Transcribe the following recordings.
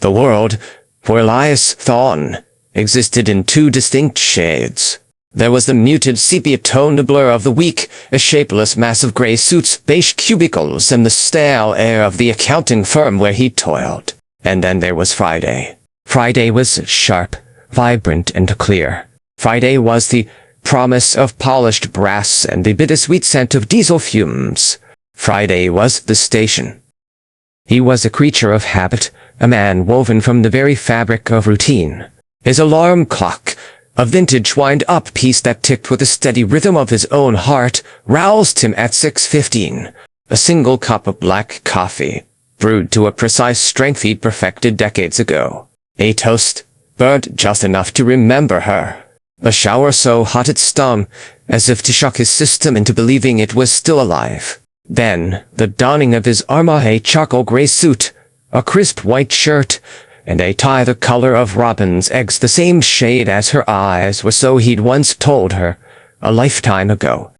The world, for Elias Thorne, existed in two distinct shades. There was the muted sepia-toned blur of the week, a shapeless mass of gray suits, beige cubicles, and the stale air of the accounting firm where he toiled. And then there was Friday. Friday was sharp, vibrant, and clear. Friday was the promise of polished brass and the bittersweet scent of diesel fumes. Friday was the station. He was a creature of habit, a man woven from the very fabric of routine. His alarm clock, a vintage wind-up piece that ticked with the steady rhythm of his own heart, roused him at 6:15. A single cup of black coffee, brewed to a precise strength he'd perfected decades ago. A toast, burnt just enough to remember her. A shower so hot it stung, as if to shock his system into believing it was still alive. Then, the donning of his Armahe charcoal gray suit, a crisp white shirt, and a tie the color of robin's eggs, the same shade as her eyes were, so he'd once told her, a lifetime ago.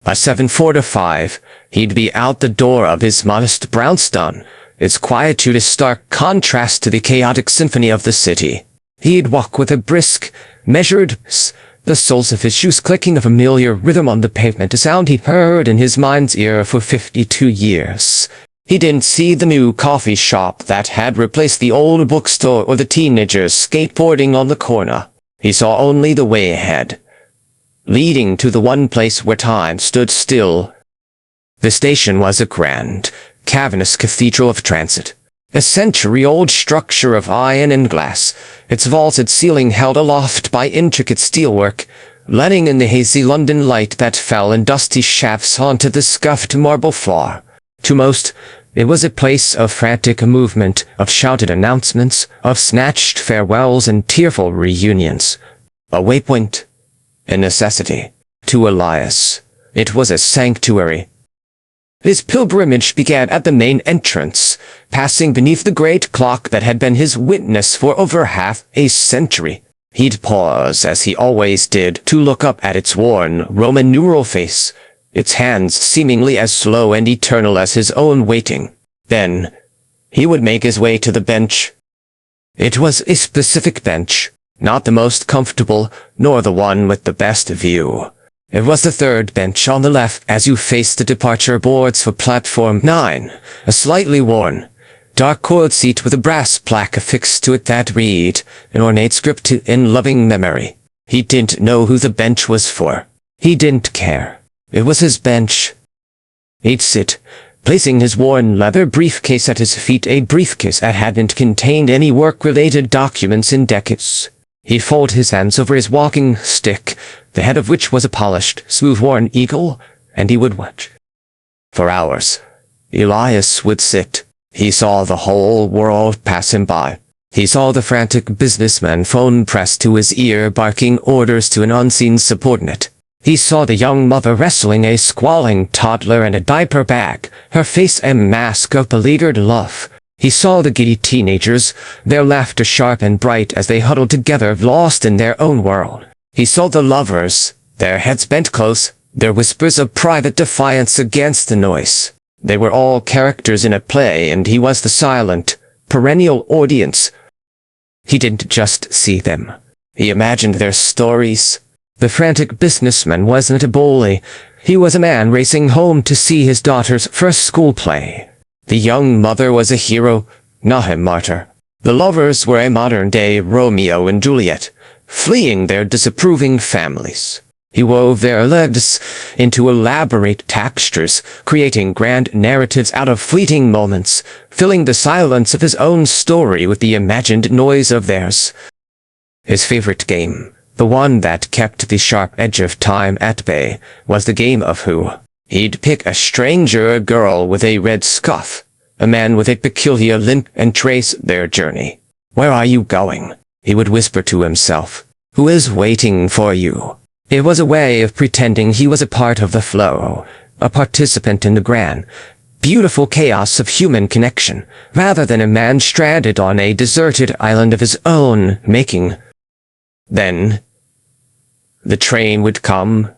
By 7:45, he'd be out the door of his modest brownstone, its quietude a stark contrast to the chaotic symphony of the city. He'd walk with a brisk, measured pace, the soles of his shoes clicking a familiar rhythm on the pavement, a sound he'd heard in his mind's ear for 52 years. He didn't see the new coffee shop that had replaced the old bookstore or the teenagers skateboarding on the corner. He saw only the way ahead, leading to the one place where time stood still. The station was a grand, cavernous cathedral of transit. A century-old structure of iron and glass, its vaulted ceiling held aloft by intricate steelwork, letting in the hazy London light that fell in dusty shafts onto the scuffed marble floor. To most, it was a place of frantic movement, of shouted announcements, of snatched farewells and tearful reunions. A waypoint, a necessity. To Elias, it was a sanctuary. His pilgrimage began at the main entrance, passing beneath the great clock that had been his witness for over half a century. He'd pause, as he always did, to look up at its worn Roman numeral face, its hands seemingly as slow and eternal as his own waiting. Then, he would make his way to the bench. It was a specific bench, not the most comfortable, nor the one with the best view. It was the third bench on the left as you faced the departure boards for Platform 9, a slightly worn, dark-colored seat with a brass plaque affixed to it that read, an ornate script in loving memory. He didn't know who the bench was for. He didn't care. It was his bench. He'd sit, placing his worn leather briefcase at his feet, a briefcase that hadn't contained any work-related documents in decades. He'd fold his hands over his walking stick, the head of which was a polished, smooth-worn eagle, and he would watch. For hours, Elias would sit. He saw the whole world pass him by. He saw the frantic businessman, phone pressed to his ear, barking orders to an unseen subordinate. He saw the young mother wrestling a squalling toddler in a diaper bag, her face a mask of beleaguered love. He saw the giddy teenagers, their laughter sharp and bright as they huddled together, lost in their own world. He saw the lovers, their heads bent close, their whispers of private defiance against the noise. They were all characters in a play, and he was the silent, perennial audience. He didn't just see them. He imagined their stories. The frantic businessman wasn't a bully. He was a man racing home to see his daughter's first school play. The young mother was a hero, not a martyr. The lovers were a modern-day Romeo and Juliet, fleeing their disapproving families. He wove their lives into elaborate textures, creating grand narratives out of fleeting moments, filling the silence of his own story with the imagined noise of theirs. His favorite game, the one that kept the sharp edge of time at bay, was the game of who. He'd pick a stranger, a girl with a red scarf, a man with a peculiar limp, and trace their journey. "Where are you going?" he would whisper to himself. "Who is waiting for you?" It was a way of pretending he was a part of the flow, a participant in the grand, beautiful chaos of human connection, rather than a man stranded on a deserted island of his own making. Then, the train would come.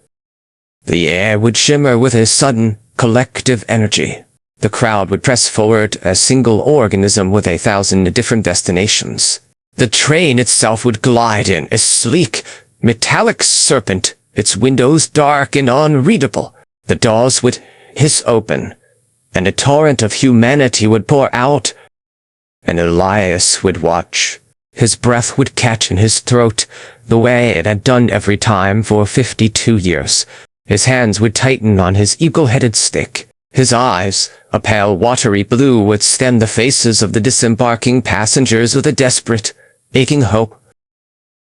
The air would shimmer with a sudden, collective energy. The crowd would press forward, a single organism with 1,000 different destinations. The train itself would glide in, a sleek, metallic serpent, its windows dark and unreadable. The doors would hiss open, and a torrent of humanity would pour out, and Elias would watch. His breath would catch in his throat, the way it had done every time for 52 years. His hands would tighten on his eagle-headed stick. His eyes, a pale watery blue, would stem the faces of the disembarking passengers with a desperate, aching hope.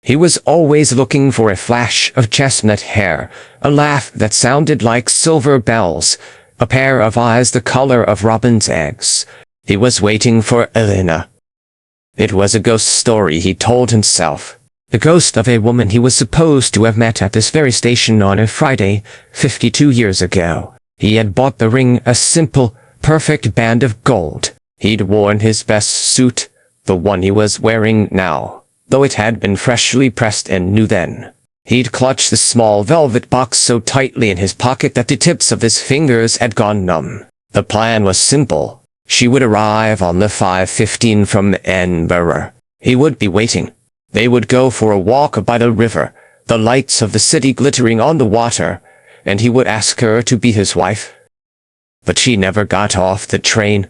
He was always looking for a flash of chestnut hair, a laugh that sounded like silver bells, a pair of eyes the color of robin's eggs. He was waiting for Eleanor. It was a ghost story, he told himself. The ghost of a woman he was supposed to have met at this very station on a Friday, 52 years ago. He had bought the ring, a simple, perfect band of gold. He'd worn his best suit, the one he was wearing now, though it had been freshly pressed and new then. He'd clutched the small velvet box so tightly in his pocket that the tips of his fingers had gone numb. The plan was simple. She would arrive on the 5:15 from Edinburgh. He would be waiting. They would go for a walk by the river, the lights of the city glittering on the water, and he would ask her to be his wife. But she never got off the train.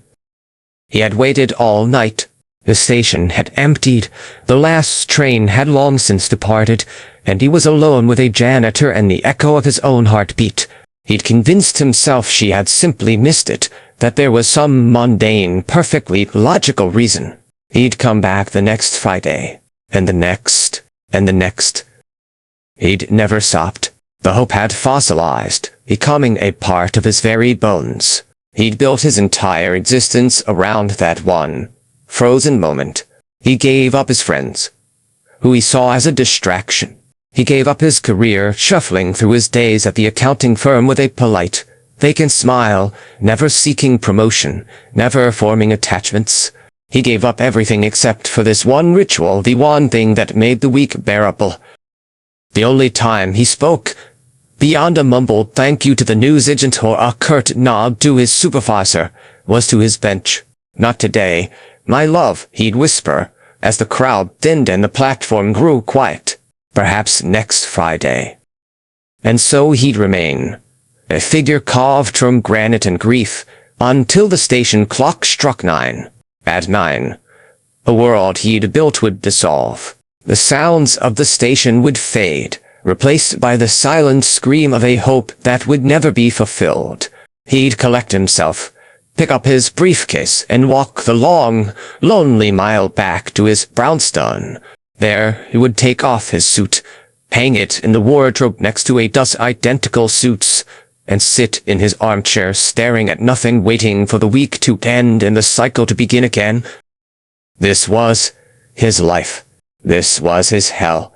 He had waited all night. The station had emptied. The last train had long since departed, and he was alone with a janitor and the echo of his own heartbeat. He'd convinced himself she had simply missed it, that there was some mundane, perfectly logical reason. He'd come back the next Friday, and the next, and the next. He'd never stopped. The hope had fossilized, becoming a part of his very bones. He'd built his entire existence around that one frozen moment. He gave up his friends, who he saw as a distraction. He gave up his career, shuffling through his days at the accounting firm with a polite, vacant smile, never seeking promotion, never forming attachments. He gave up everything except for this one ritual, the one thing that made the week bearable. The only time he spoke, beyond a mumbled thank you to the news agent or a curt nod to his supervisor, was to his bench. "Not today, my love," he'd whisper, as the crowd thinned and the platform grew quiet. "Perhaps next Friday." And so he'd remain, a figure carved from granite and grief, until the station clock struck 9. At 9, a world he'd built would dissolve. The sounds of the station would fade, replaced by the silent scream of a hope that would never be fulfilled. He'd collect himself, pick up his briefcase, and walk the long, lonely mile back to his brownstone. There he would take off his suit, hang it in the wardrobe next to a dozen identical suits, and sit in his armchair staring at nothing, waiting for the week to end and the cycle to begin again. This was his life. This was his hell.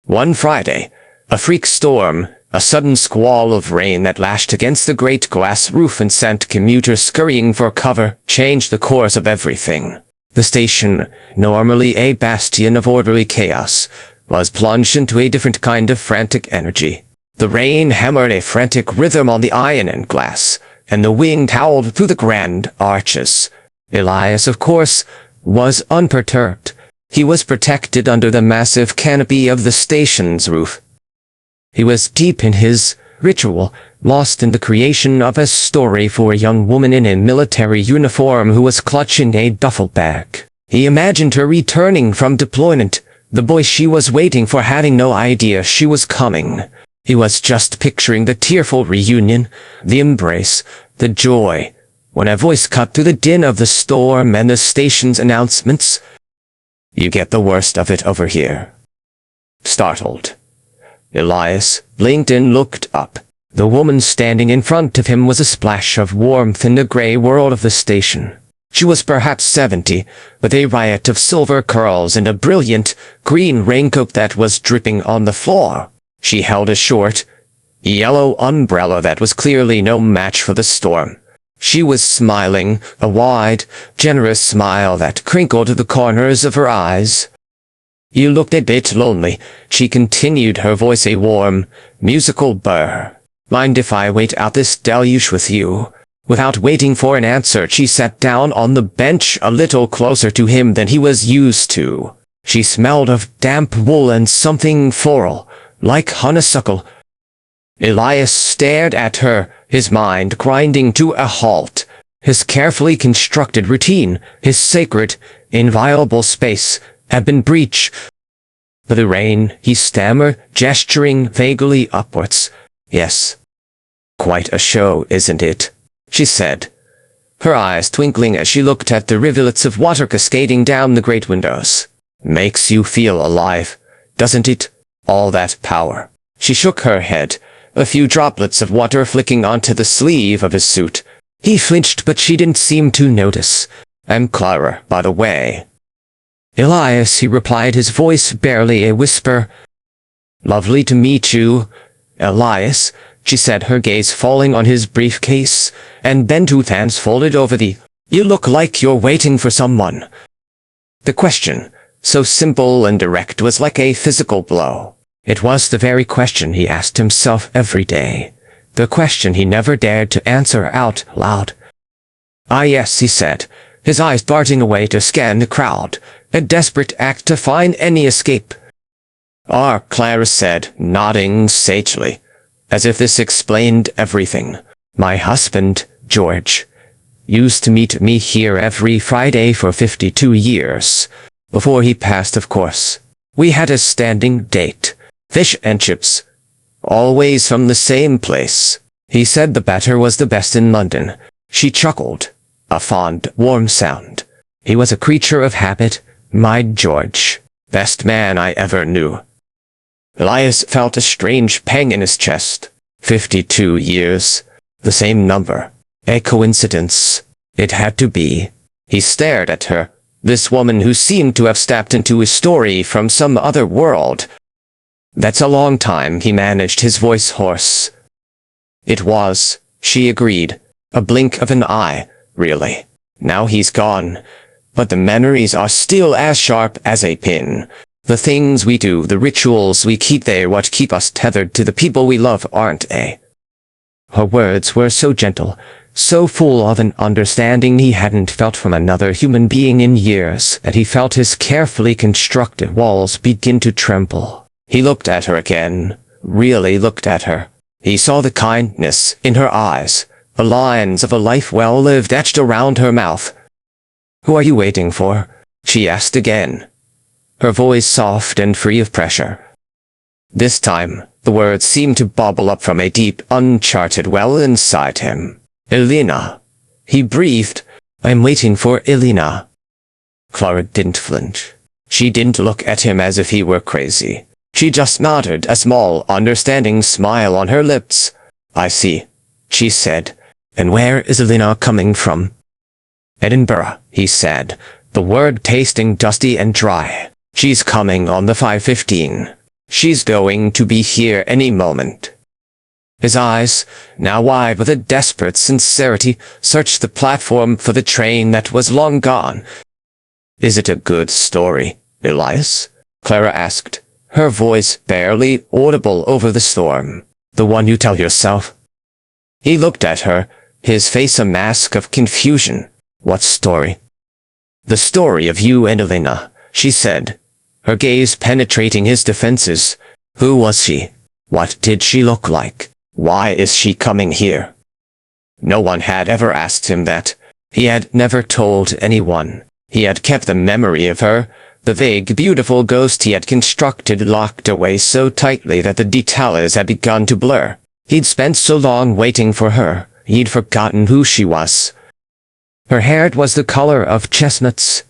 One Friday, a freak storm, a sudden squall of rain that lashed against the great glass roof and sent commuters scurrying for cover, changed the course of everything. The station, normally a bastion of orderly chaos, was plunged into a different kind of frantic energy. The rain hammered a frantic rhythm on the iron and glass, and the wind howled through the grand arches. Elias, of course, was unperturbed. He was protected under the massive canopy of the station's roof. He was deep in his ritual, lost in the creation of a story for a young woman in a military uniform who was clutching a duffel bag. He imagined her returning from deployment, the boy she was waiting for having no idea she was coming. He was just picturing the tearful reunion, the embrace, the joy, when a voice cut through the din of the storm and the station's announcements. "You get the worst of it over here." Startled, Elias blinked and looked up. The woman standing in front of him was a splash of warmth in the gray world of the station. She was perhaps 70, with a riot of silver curls and a brilliant, green raincoat that was dripping on the floor. She held a short, yellow umbrella that was clearly no match for the storm. She was smiling, a wide, generous smile that crinkled the corners of her eyes. "You looked a bit lonely," she continued, her voice a warm, musical burr. "Mind if I wait out this deluge with you? Without waiting for an answer, she sat down on the bench a little closer to him than he was used to. She smelled of damp wool and something floral, like honeysuckle. Elias stared at her, his mind grinding to a halt. His carefully constructed routine, his sacred, inviolable space, had been breached. "For the rain," he stammered, gesturing vaguely upwards. "Yes. Quite a show, isn't it?" she said, her eyes twinkling as she looked at the rivulets of water cascading down the great windows. "Makes you feel alive, doesn't it? All that power." She shook her head, a few droplets of water flicking onto the sleeve of his suit. He flinched, but she didn't seem to notice. "I'm Clara, by the way." "Elias," he replied, his voice barely a whisper. "Lovely to meet you, Elias," she said, her gaze falling on his briefcase, and then two hands folded over the, "You look like you're waiting for someone." The question, so simple and direct, was like a physical blow. It was the very question he asked himself every day, the question he never dared to answer out loud. "Ah, yes," he said, his eyes darting away to scan the crowd, a desperate act to find any escape. "Ah," Clara said, nodding sagely, as if this explained everything. "My husband, George, used to meet me here every Friday for 52 years. Before he passed, of course. We had a standing date. Fish and chips. Always from the same place. He said the batter was the best in London." She chuckled, a fond, warm sound. "He was a creature of habit, my George. Best man I ever knew." Elias felt a strange pang in his chest. 52 years. The same number. A coincidence. It had to be. He stared at her, this woman who seemed to have stepped into a story from some other world. "That's a long time," he managed, his voice hoarse. "It was," she agreed. "A blink of an eye, really. Now he's gone. But the memories are still as sharp as a pin. The things we do, the rituals we keep, they're what keep us tethered to the people we love, aren't they?" Her words were so gentle, so full of an understanding he hadn't felt from another human being in years, that he felt his carefully constructed walls begin to tremble. He looked at her again, really looked at her. He saw the kindness in her eyes, the lines of a life well lived etched around her mouth. "Who are you waiting for?" she asked again, her voice soft and free of pressure. This time, the words seemed to bubble up from a deep, uncharted well inside him. "Eleanor," he breathed. "I'm waiting for Eleanor." Clara didn't flinch. She didn't look at him as if he were crazy. She just nodded, a small, understanding smile on her lips. "I see," she said. "And where is Eleanor coming from?" "Edinburgh," he said, the word tasting dusty and dry. "She's coming on the 5:15. She's going to be here any moment." His eyes, now wide with a desperate sincerity, searched the platform for the train that was long gone. "Is it a good story, Elias?" Clara asked, her voice barely audible over the storm. "The one you tell yourself?" He looked at her, his face a mask of confusion. "What story?" "The story of you and Eleanor," she said, her gaze penetrating his defenses. "Who was she? What did she look like? Why is she coming here?" No one had ever asked him that. He had never told anyone. He had kept the memory of her, the vague, beautiful ghost he had constructed, locked away so tightly that the details had begun to blur. He'd spent so long waiting for her, he'd forgotten who she was. Her hair was the color of chestnuts.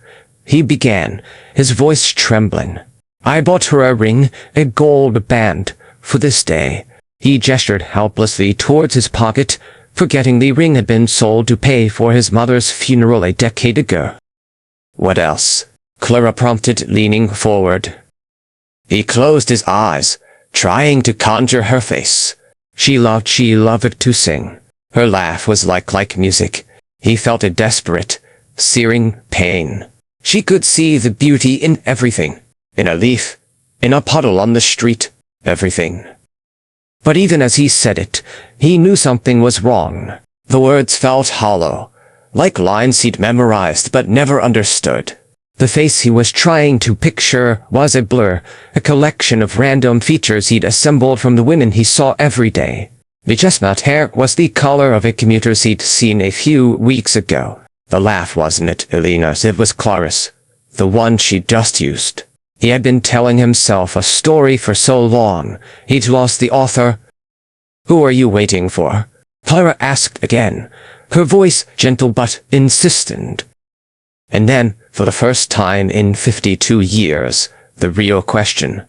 He began, his voice trembling. "I bought her a ring, a gold band, for this day." He gestured helplessly towards his pocket, forgetting the ring had been sold to pay for his mother's funeral a decade ago. "What else?" Clara prompted, leaning forward. He closed his eyes, trying to conjure her face. She loved to sing. Her laugh was like music. He felt a desperate, searing pain. She could see the beauty in everything. In a leaf, in a puddle on the street, everything. But even as he said it, he knew something was wrong. The words felt hollow, like lines he'd memorized but never understood. The face he was trying to picture was a blur, a collection of random features he'd assembled from the women he saw every day. The chestnut hair was the color of a commuter's he'd seen a few weeks ago. The laugh wasn't it Eleanor's, it was Clara's, the one she'd just used. He had been telling himself a story for so long, he'd lost the author. "Who are you waiting for?" Clara asked again, her voice gentle but insistent. And then, for the first time in 52 years, the real question,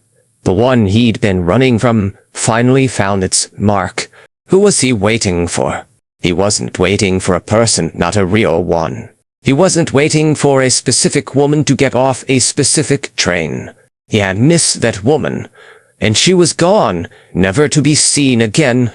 the one he'd been running from, finally found its mark. Who was he waiting for? He wasn't waiting for a person, not a real one. He wasn't waiting for a specific woman to get off a specific train. He had missed that woman, and she was gone, never to be seen again.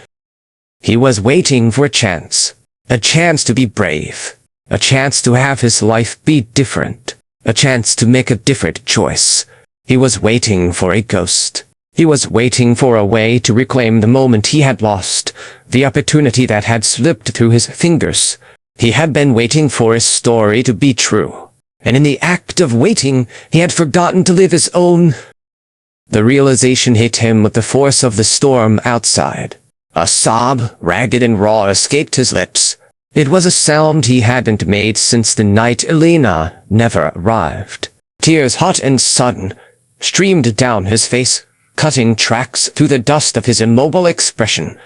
He was waiting for a chance to be brave, a chance to have his life be different, a chance to make a different choice. He was waiting for a ghost. He was waiting for a way to reclaim the moment he had lost, the opportunity that had slipped through his fingers. He had been waiting for his story to be true, and in the act of waiting, he had forgotten to live his own. The realization hit him with the force of the storm outside. A sob, ragged and raw, escaped his lips. It was a sound he hadn't made since the night Eleanor never arrived. Tears, hot and sudden, streamed down his face, cutting tracks through the dust of his immobile expression.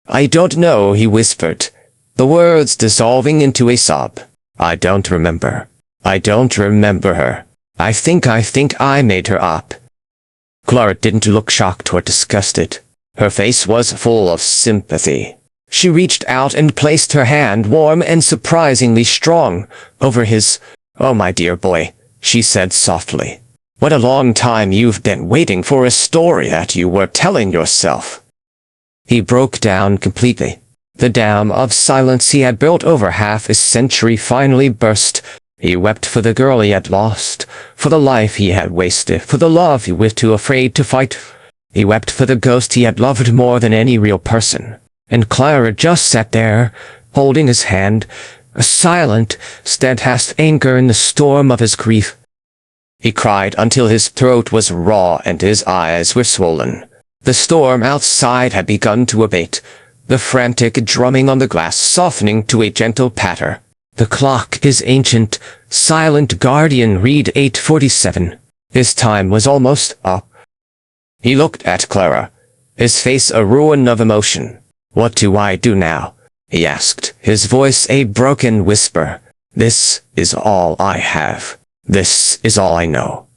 "I don't know," he whispered, the words dissolving into a sob. "I don't remember. I don't remember her. I think I made her up." Clara didn't look shocked or disgusted. Her face was full of sympathy. She reached out and placed her hand, warm and surprisingly strong, over his. "Oh, my dear boy," she said softly. "What a long time you've been waiting for a story that you were telling yourself." He broke down completely. The dam of silence he had built over half a century finally burst. He wept for the girl he had lost, for the life he had wasted, for the love he was too afraid to fight. He wept for the ghost he had loved more than any real person. And Clara just sat there, holding his hand, a silent, steadfast anchor in the storm of his grief. He cried until his throat was raw and his eyes were swollen. The storm outside had begun to abate, the frantic drumming on the glass softening to a gentle patter. The clock, his ancient, silent guardian, read 8:47. His time was almost up. He looked at Clara, his face a ruin of emotion. "What do I do now?" he asked, his voice a broken whisper. "This is all I have. This is all I know."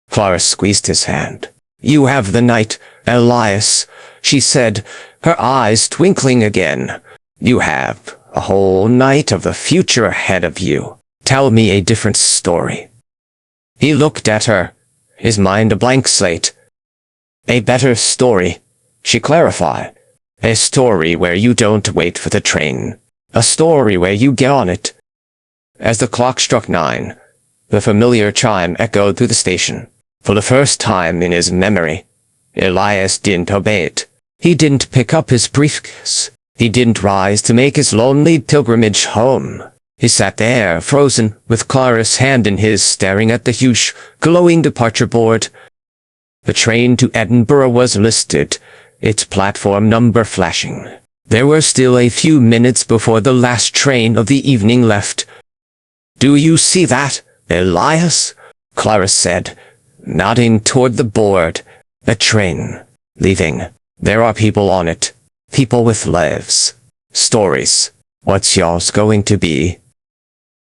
Clara squeezed his hand. "You have the night, Elias," she said, her eyes twinkling again. "You have a whole night of the future ahead of you. Tell me a different story." He looked at her, his mind a blank slate. "A better story," she clarified. "A story where you don't wait for the train. A story where you get on it." As the clock struck 9, the familiar chime echoed through the station. For the first time in his memory, Elias didn't obey it. He didn't pick up his briefcase. He didn't rise to make his lonely pilgrimage home. He sat there, frozen, with Clara's hand in his, staring at the huge, glowing departure board. The train to Edinburgh was listed, its platform number flashing. There were still a few minutes before the last train of the evening left. "Do you see that, Elias?" Clara said, nodding toward the board. "A train. Leaving. There are people on it. People with lives. Stories. What's yours going to be?"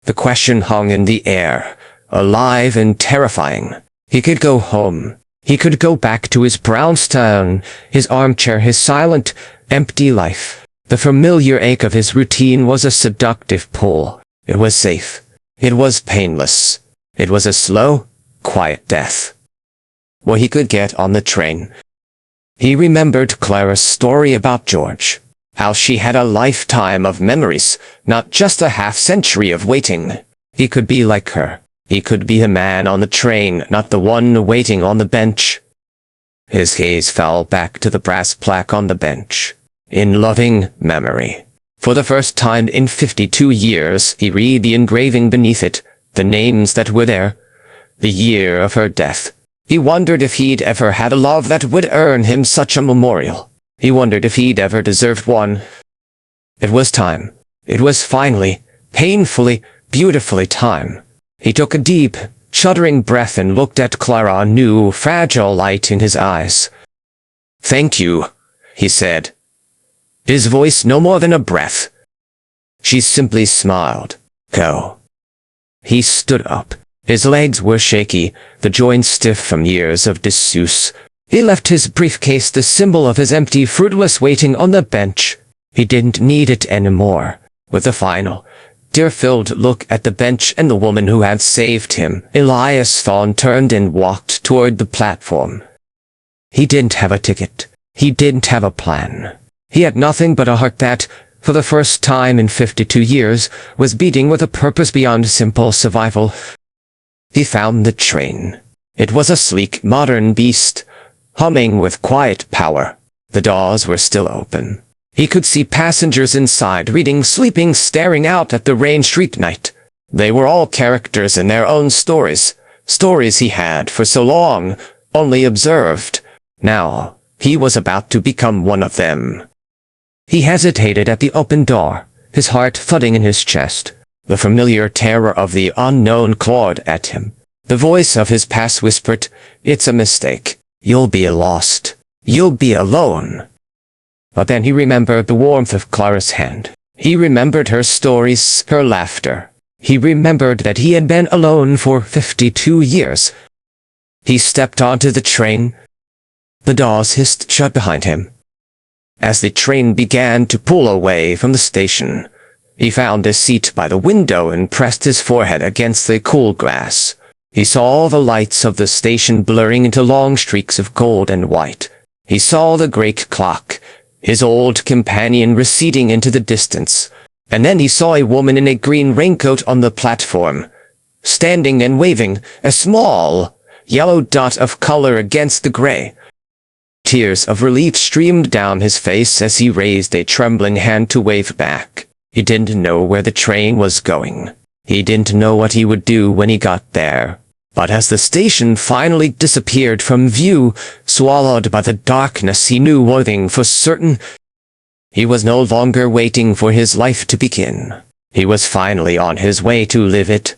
The question hung in the air, alive and terrifying. He could go home. He could go back to his brownstone, his armchair, his silent, empty life. The familiar ache of his routine was a seductive pull. It was safe. It was painless. It was a slow, quiet death. Well, he could get on the train. He remembered Clara's story about George. How she had a lifetime of memories, not just a half-century of waiting. He could be like her. He could be the man on the train, not the one waiting on the bench. His gaze fell back to the brass plaque on the bench. In loving memory. For the first time in 52 years, he read the engraving beneath it, the names that were there. The year of her death. He wondered if he'd ever had a love that would earn him such a memorial. He wondered if he'd ever deserved one. It was time. It was finally, painfully, beautifully time. He took a deep, shuddering breath and looked at Clara, a new, fragile light in his eyes. "Thank you," he said. His voice no more than a breath. She simply smiled. "Go." He stood up. His legs were shaky, the joints stiff from years of disuse. He left his briefcase, the symbol of his empty, fruitless waiting, on the bench. He didn't need it anymore. With a final, tear-filled look at the bench and the woman who had saved him, Elias Thorne turned and walked toward the platform. He didn't have a ticket. He didn't have a plan. He had nothing but a heart that, for the first time in 52 years, was beating with a purpose beyond simple survival. He found the train. It was a sleek, modern beast, humming with quiet power. The doors were still open. He could see passengers inside, reading, sleeping, staring out at the rain street night. They were all characters in their own stories, stories he had for so long only observed. Now, he was about to become one of them. He hesitated at the open door, his heart thudding in his chest. The familiar terror of the unknown clawed at him. The voice of his past whispered, "It's a mistake. You'll be lost. You'll be alone." But then he remembered the warmth of Clara's hand. He remembered her stories, her laughter. He remembered that he had been alone for 52 years. He stepped onto the train. The doors hissed shut behind him. As the train began to pull away from the station, he found a seat by the window and pressed his forehead against the cool glass. He saw the lights of the station blurring into long streaks of gold and white. He saw the great clock, his old companion, receding into the distance. And then he saw a woman in a green raincoat on the platform, standing and waving, a small, yellow dot of color against the gray. Tears of relief streamed down his face as he raised a trembling hand to wave back. He didn't know where the train was going. He didn't know what he would do when he got there. But as the station finally disappeared from view, swallowed by the darkness, he knew one thing for certain. He was no longer waiting for his life to begin. He was finally on his way to live it.